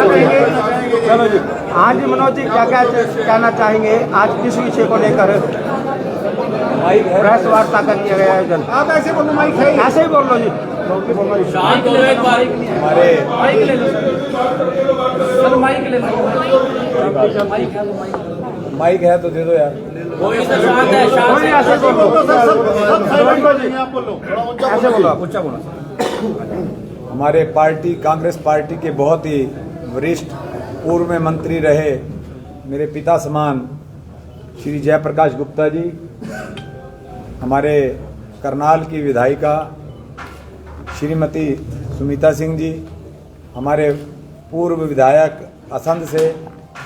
चलो जी। हाँ जी मनोज जी, क्या क्या कहना चाहेंगे आज किस विषय को लेकर प्रेस वार्ता का किया गया आयोजन? आप ऐसे बोलो, माइक है, ऐसे ही बोल लो जी। शांत हो एक बार। हमारे माइक ले लो सर, माइक ले लो। माइक है तो दे दो यार। कोई सर शांत है, शांत है। ऐसे बोलो, ऐसे बोलो, आप ऊंचा बोलो। हमारे पार्टी कांग्रेस पार्टी के बहुत ही वरिष्ठ पूर्व में मंत्री रहे मेरे पिता समान श्री जयप्रकाश गुप्ता जी, हमारे करनाल की विधायिका श्रीमती सुमिता सिंह जी, हमारे पूर्व विधायक असंध से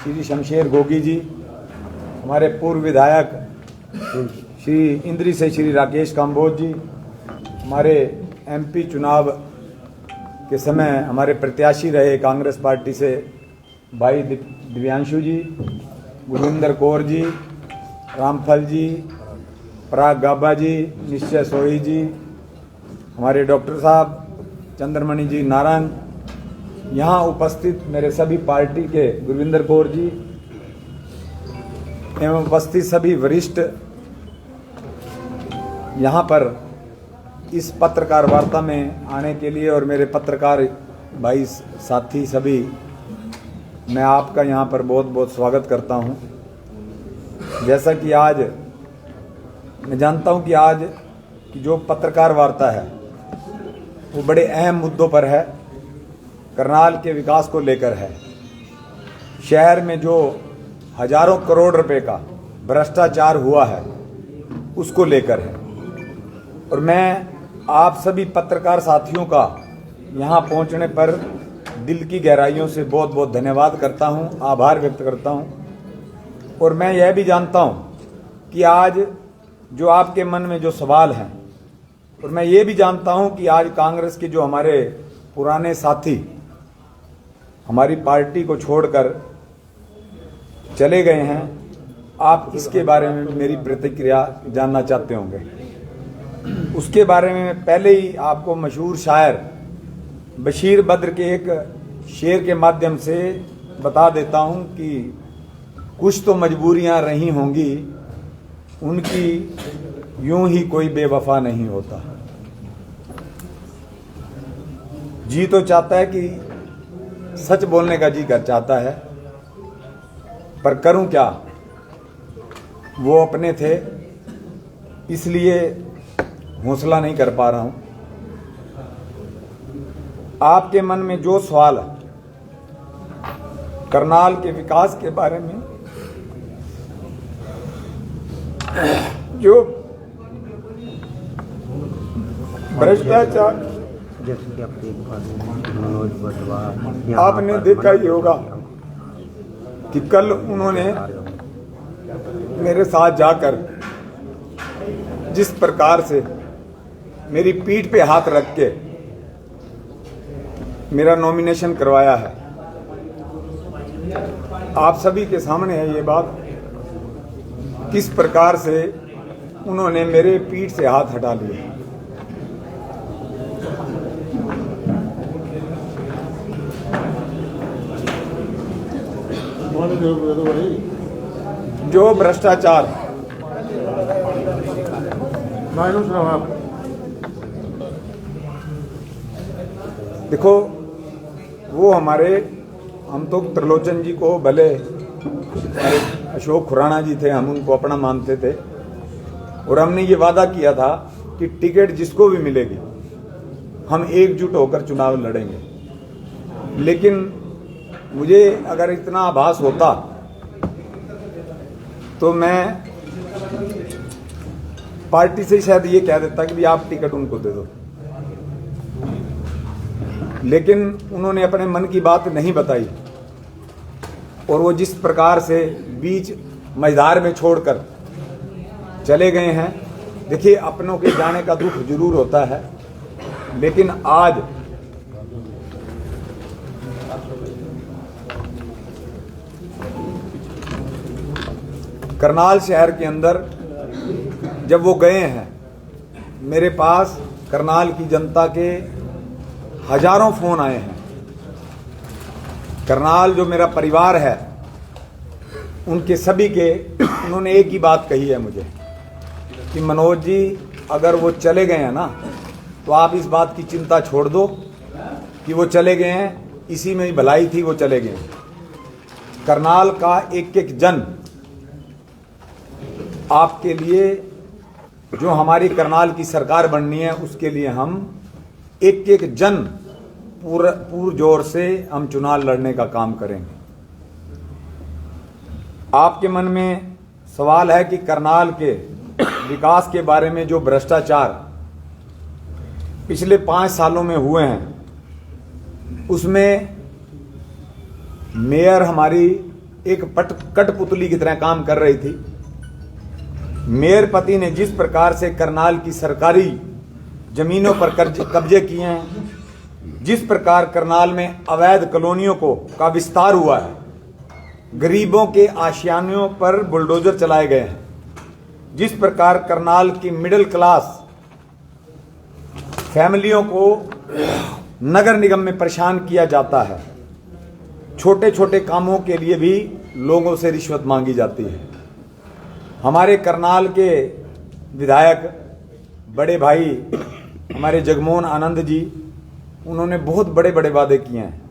श्री शमशेर गोगी जी, हमारे पूर्व विधायक श्री इंद्री से श्री राकेश काम्बोज जी, हमारे एमपी चुनाव के समय हमारे प्रत्याशी रहे कांग्रेस पार्टी से भाई दिव्यांशु जी, गुरविंदर कौर जी, रामफल जी, पराग गाबा जी, निश्चय सोही जी, हमारे डॉक्टर साहब चंद्रमणि जी नारायण, यहाँ उपस्थित मेरे सभी पार्टी के गुरविंदर कौर जी एवं उपस्थित सभी वरिष्ठ, यहाँ पर इस पत्रकार वार्ता में आने के लिए और मेरे पत्रकार भाई साथी सभी, मैं आपका यहाँ पर बहुत बहुत स्वागत करता हूँ। जैसा कि आज मैं जानता हूँ कि आज की जो पत्रकार वार्ता है वो बड़े अहम मुद्दों पर है, करनाल के विकास को लेकर है, शहर में जो हजारों करोड़ रुपए का भ्रष्टाचार हुआ है उसको लेकर है। और मैं आप सभी पत्रकार साथियों का यहाँ पहुँचने पर दिल की गहराइयों से बहुत बहुत धन्यवाद करता हूँ, आभार व्यक्त करता हूँ। और मैं यह भी जानता हूँ कि आज जो आपके मन में जो सवाल हैं, और मैं ये भी जानता हूँ कि आज कांग्रेस के जो हमारे पुराने साथी हमारी पार्टी को छोड़कर चले गए हैं, आप इसके बारे में मेरी प्रतिक्रिया जानना चाहते होंगे। उसके बारे में मैं पहले ही आपको मशहूर शायर बशीर बद्र के एक शेर के माध्यम से बता देता हूं कि कुछ तो मजबूरियां रही होंगी, उनकी यूं ही कोई बेवफा नहीं होता। जी तो चाहता है कि सच बोलने का जी कर चाहता है, पर करूं क्या, वो अपने थे इसलिए हौसला नहीं कर पा रहा हूं। आपके मन में जो सवाल है करनाल के विकास के बारे में, जो भ्रष्टाचार आपने देखा ही होगा कि कल उन्होंने मेरे साथ जाकर जिस प्रकार से मेरी पीठ पे हाथ रख के मेरा नॉमिनेशन करवाया है, आप सभी के सामने है ये बात, किस प्रकार से उन्होंने मेरे पीठ से हाथ हटा लिए। जो भ्रष्टाचार देखो, वो हमारे, हम तो त्रिलोचन जी को भले, अशोक खुराना जी थे, हम उनको अपना मानते थे और हमने ये वादा किया था कि टिकट जिसको भी मिलेगी हम एकजुट होकर चुनाव लड़ेंगे। लेकिन मुझे अगर इतना आभास होता तो मैं पार्टी से शायद ये कह देता कि भी आप टिकट उनको दे दो, लेकिन उन्होंने अपने मन की बात नहीं बताई और वो जिस प्रकार से बीच मझधार में छोड़कर चले गए हैं। देखिए, अपनों के जाने का दुख जरूर होता है, लेकिन आज करनाल शहर के अंदर जब वो गए हैं, मेरे पास करनाल की जनता के हजारों फोन आए हैं करनाल जो मेरा परिवार है, उनके सभी के, उन्होंने एक ही बात कही है मुझे कि मनोज जी अगर वो चले गए हैं ना, तो आप इस बात की चिंता छोड़ दो कि वो चले गए हैं, इसी में ही भलाई थी, वो चले गए। करनाल का एक एक जन आपके लिए, जो हमारी करनाल की सरकार बननी है उसके लिए हम एक एक जन पूर जोर से हम चुनाव लड़ने का काम करेंगे। आपके मन में सवाल है कि करनाल के विकास के बारे में जो भ्रष्टाचार पिछले 5 सालों में हुए हैं, उसमें मेयर हमारी एक कठपुतली की तरह काम कर रही थी। मेयर पति ने जिस प्रकार से करनाल की सरकारी जमीनों पर कब्जे किए हैं, जिस प्रकार करनाल में अवैध कॉलोनियों का विस्तार हुआ है, गरीबों के आशियानों पर बुलडोजर चलाए गए हैं, जिस प्रकार करनाल की मिडिल क्लास फैमिलियों को नगर निगम में परेशान किया जाता है, छोटे छोटे कामों के लिए भी लोगों से रिश्वत मांगी जाती है। हमारे करनाल के विधायक बड़े भाई हमारे जगमोहन आनंद जी, उन्होंने बहुत बड़े बड़े वादे किए हैं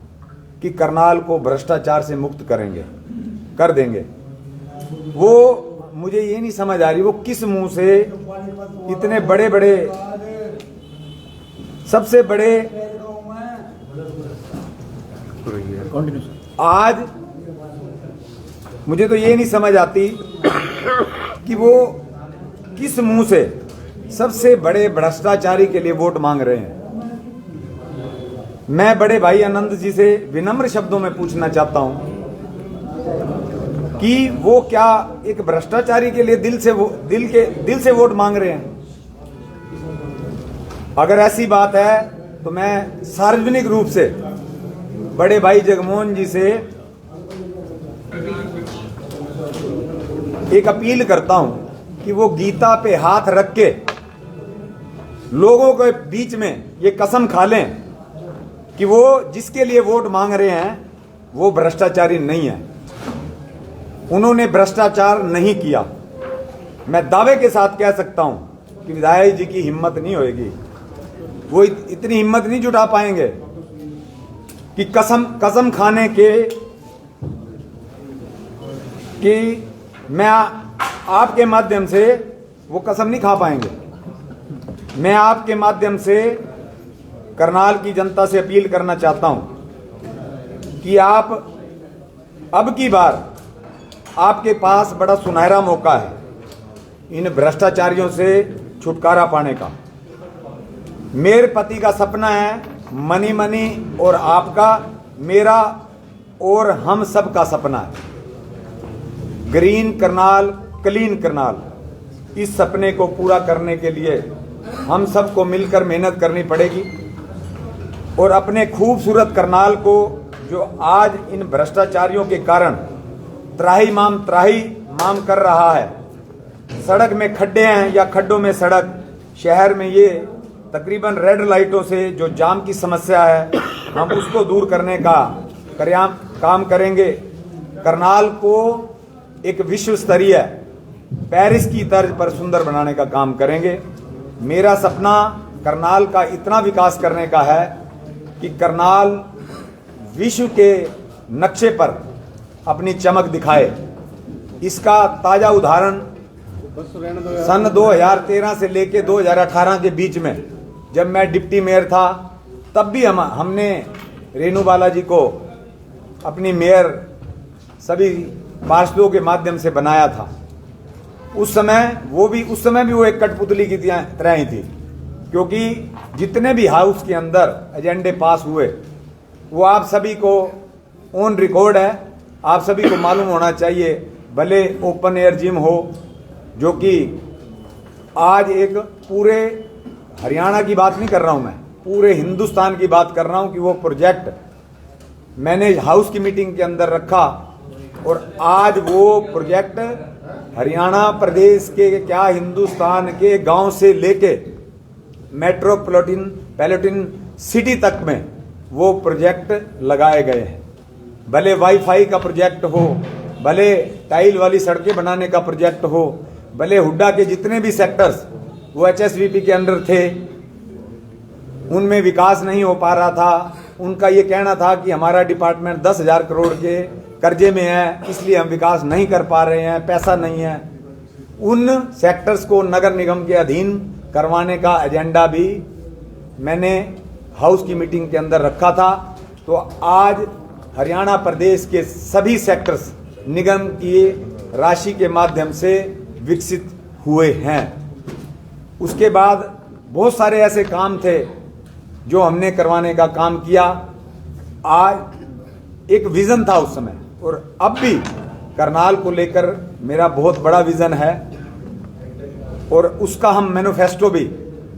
कि करनाल को भ्रष्टाचार से मुक्त कर देंगे। वो मुझे ये नहीं समझ आ रही वो किस मुंह से इतने बड़े बड़े, सबसे बड़े, आज मुझे तो ये नहीं समझ आती कि वो किस मुंह से सबसे बड़े भ्रष्टाचारी के लिए वोट मांग रहे हैं। मैं बड़े भाई आनंद जी से विनम्र शब्दों में पूछना चाहता हूं कि वो क्या एक भ्रष्टाचारी के लिए दिल से वोट मांग रहे हैं? अगर ऐसी बात है तो मैं सार्वजनिक रूप से बड़े भाई जगमोहन जी से एक अपील करता हूं कि वो गीता पे हाथ रख के लोगों के बीच में ये कसम खा लें कि वो जिसके लिए वोट मांग रहे हैं वो भ्रष्टाचारी नहीं है, उन्होंने भ्रष्टाचार नहीं किया। मैं दावे के साथ कह सकता हूं कि विधायक जी की हिम्मत नहीं होगी, वो इतनी हिम्मत नहीं जुटा पाएंगे कि कसम खाने के कि मैं आपके माध्यम से वो कसम नहीं खा पाएंगे। मैं आपके माध्यम से करनाल की जनता से अपील करना चाहता हूं कि आप अब की बार, आपके पास बड़ा सुनहरा मौका है इन भ्रष्टाचारियों से छुटकारा पाने का। मेरे पति का सपना है मनी और आपका, मेरा और हम सब का सपना है ग्रीन करनाल, क्लीन करनाल। इस सपने को पूरा करने के लिए हम सबको मिलकर मेहनत करनी पड़ेगी और अपने खूबसूरत करनाल को, जो आज इन भ्रष्टाचारियों के कारण त्राही माम कर रहा है, सड़क में खड्डे हैं या खड्डों में सड़क, शहर में ये तकरीबन रेड लाइटों से जो जाम की समस्या है, हम उसको दूर करने का काम करेंगे। करनाल को एक विश्व स्तरीय पेरिस की तर्ज पर सुंदर बनाने का काम करेंगे। मेरा सपना करनाल का इतना विकास करने का है कि करनाल विश्व के नक्शे पर अपनी चमक दिखाए। इसका ताजा उदाहरण सन 2013 से लेके 2018 के बीच में जब मैं डिप्टी मेयर था, तब भी हमने रेणु बालाजी को अपनी मेयर सभी पार्षदों के माध्यम से बनाया था। उस समय भी वो एक कठपुतली की तरह ही थी, क्योंकि जितने भी हाउस के अंदर एजेंडे पास हुए वो आप सभी को ऑन रिकॉर्ड है, आप सभी को मालूम होना चाहिए। भले ओपन एयर जिम हो, जो कि आज एक पूरे हरियाणा की बात नहीं कर रहा हूं, मैं पूरे हिंदुस्तान की बात कर रहा हूं कि वो प्रोजेक्ट मैंने हाउस की मीटिंग के अंदर रखा और आज वो प्रोजेक्ट हरियाणा प्रदेश के, क्या हिंदुस्तान के गांव से लेके मेट्रोपॉलिटन सिटी तक में वो प्रोजेक्ट लगाए गए हैं। भले वाईफाई का प्रोजेक्ट हो, भले टाइल वाली सड़कें बनाने का प्रोजेक्ट हो, भले हुड्डा के जितने भी सेक्टर्स वो HSVP के अंडर थे, उनमें विकास नहीं हो पा रहा था। उनका ये कहना था कि हमारा डिपार्टमेंट 10,000 करोड़ के कर्जे में है, इसलिए हम विकास नहीं कर पा रहे हैं, पैसा नहीं है। उन सेक्टर्स को नगर निगम के अधीन करवाने का एजेंडा भी मैंने हाउस की मीटिंग के अंदर रखा था। तो आज हरियाणा प्रदेश के सभी सेक्टर्स निगम की राशि के माध्यम से विकसित हुए हैं। उसके बाद बहुत सारे ऐसे काम थे जो हमने करवाने का काम किया। आज एक विजन था उस समय, और अब भी करनाल को लेकर मेरा बहुत बड़ा विजन है, और उसका हम मैनिफेस्टो भी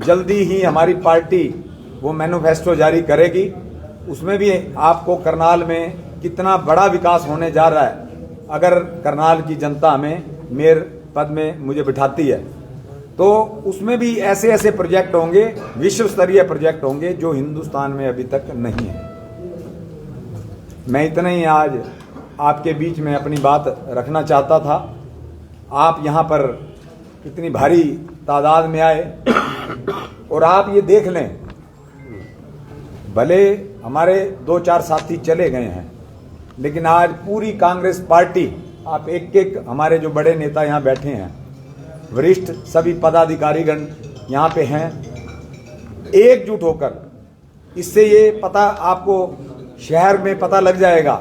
जल्दी ही हमारी पार्टी वो मैनिफेस्टो जारी करेगी। उसमें भी आपको करनाल में कितना बड़ा विकास होने जा रहा है, अगर करनाल की जनता हमें मेयर पद में मुझे बिठाती है, तो उसमें भी ऐसे ऐसे प्रोजेक्ट होंगे, विश्व स्तरीय प्रोजेक्ट होंगे जो हिंदुस्तान में अभी तक नहीं है। मैं इतना ही आज आपके बीच में अपनी बात रखना चाहता था। आप यहाँ पर इतनी भारी तादाद में आए, और आप ये देख लें, भले हमारे 2-4 साथी चले गए हैं, लेकिन आज पूरी कांग्रेस पार्टी, आप एक एक हमारे जो बड़े नेता यहाँ बैठे हैं, वरिष्ठ सभी पदाधिकारीगण यहाँ पे हैं, एकजुट होकर, इससे ये पता आपको शहर में पता लग जाएगा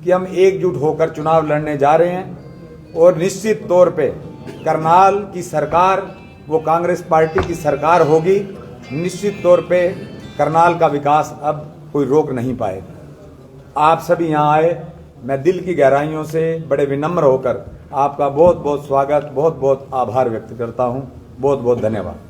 कि हम एकजुट होकर चुनाव लड़ने जा रहे हैं। और निश्चित तौर पे करनाल की सरकार वो कांग्रेस पार्टी की सरकार होगी। निश्चित तौर पे करनाल का विकास अब कोई रोक नहीं पाएगा। आप सभी यहाँ आए, मैं दिल की गहराइयों से बड़े विनम्र होकर आपका बहुत बहुत स्वागत, बहुत बहुत आभार व्यक्त करता हूँ। बहुत बहुत धन्यवाद।